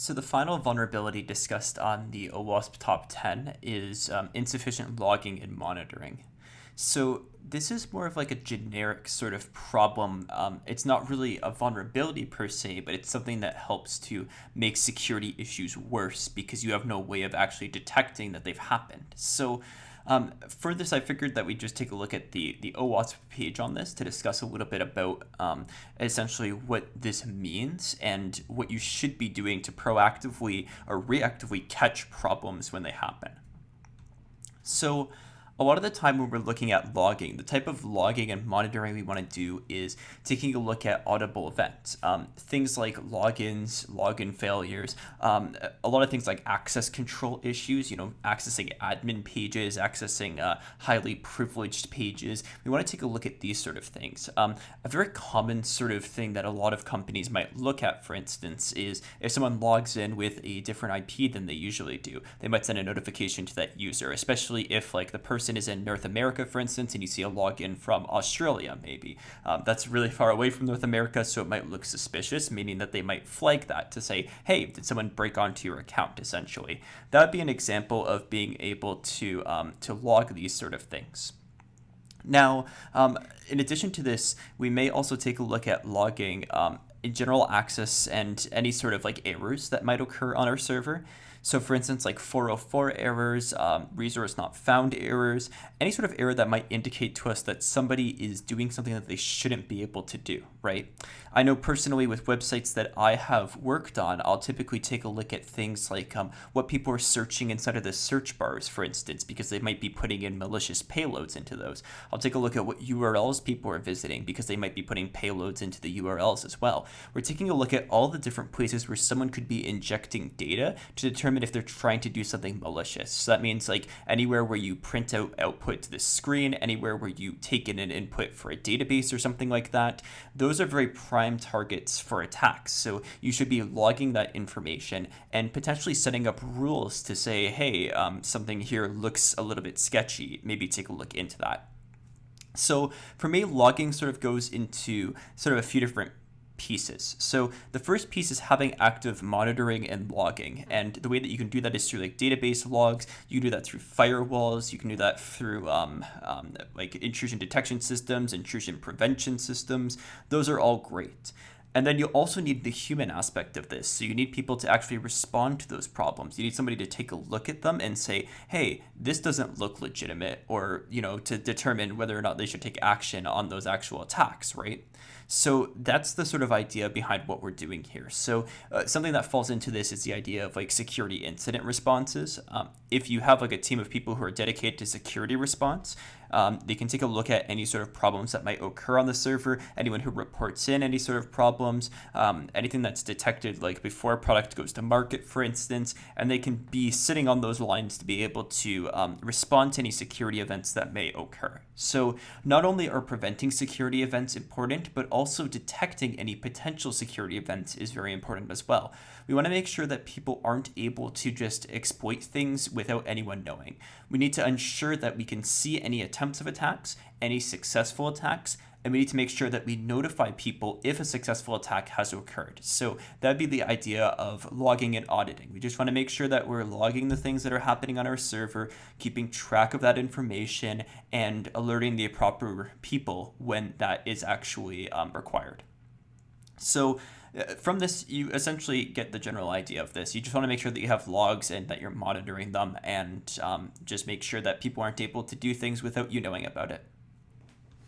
So the final vulnerability discussed on the OWASP top 10 is insufficient logging and monitoring. So this is more of like a generic sort of problem. It's not really a vulnerability per se, but it's something that helps to make security issues worse because you have no way of actually detecting that they've happened. So for this, I figured that we'd just take a look at the OWASP page on this to discuss a little bit about essentially what this means and what you should be doing to proactively or reactively catch problems when they happen. So a lot of the time when we're looking at logging, the type of logging and monitoring we want to do is taking a look at auditable events. Things like logins, login failures, a lot of things like access control issues, accessing admin pages, accessing highly privileged pages. We want to take a look at these sort of things. A very common sort of thing that a lot of companies might look at, for instance, is if someone logs in with a different IP than they usually do, they might send a notification to that user, especially if like the person is in North America, for instance, and you see a login from Australia, maybe. That's really far away from North America, so it might look suspicious, meaning that they might flag that to say, hey, did someone break onto your account, essentially. That would be an example of being able to log these sort of things. Now, in addition to this, we may also take a look at logging in general access and any sort of like errors that might occur on our server. So for instance, like 404 errors, resource not found errors, any sort of error that might indicate to us that somebody is doing something that they shouldn't be able to do, right? I know personally with websites that I have worked on, I'll typically take a look at things like what people are searching inside of the search bars, for instance, because they might be putting in malicious payloads into those. I'll take a look at what URLs people are visiting because they might be putting payloads into the URLs as well. We're taking a look at all the different places where someone could be injecting data to determine if they're trying to do something malicious. So that means like anywhere where you print out output to the screen, anywhere where you take in an input for a database or something like that, those are very prime targets for attacks. So you should be logging that information and potentially setting up rules to say, hey, something here looks a little bit sketchy. Maybe take a look into that. So for me, logging sort of goes into sort of a few different pieces. So the first piece is having active monitoring and logging. And the way that you can do that is through like database logs. You can do that through firewalls. You can do that through like intrusion detection systems, intrusion prevention systems. Those are all great. And then you also need the human aspect of this. So you need people to actually respond to those problems. You need somebody to take a look at them and say, hey, this doesn't look legitimate, or, to determine whether or not they should take action on those actual attacks, right? So that's the sort of idea behind what we're doing here. So something that falls into this is the idea of like security incident responses. If you have like a team of people who are dedicated to security response, they can take a look at any sort of problems that might occur on the server, anyone who reports in any sort of problems, anything that's detected like before a product goes to market, for instance, and they can be sitting on those lines to be able to respond to any security events that may occur. So not only are preventing security events important, but also detecting any potential security events is very important as well. We want to make sure that people aren't able to just exploit things without anyone knowing. We need to ensure that we can see any attempts of attacks, any successful attacks, and we need to make sure that we notify people if a successful attack has occurred. So that'd be the idea of logging and auditing. We just want to make sure that we're logging the things that are happening on our server, keeping track of that information, and alerting the proper people when that is actually required. So from this, you essentially get the general idea of this. You just want to make sure that you have logs and that you're monitoring them, and just make sure that people aren't able to do things without you knowing about it.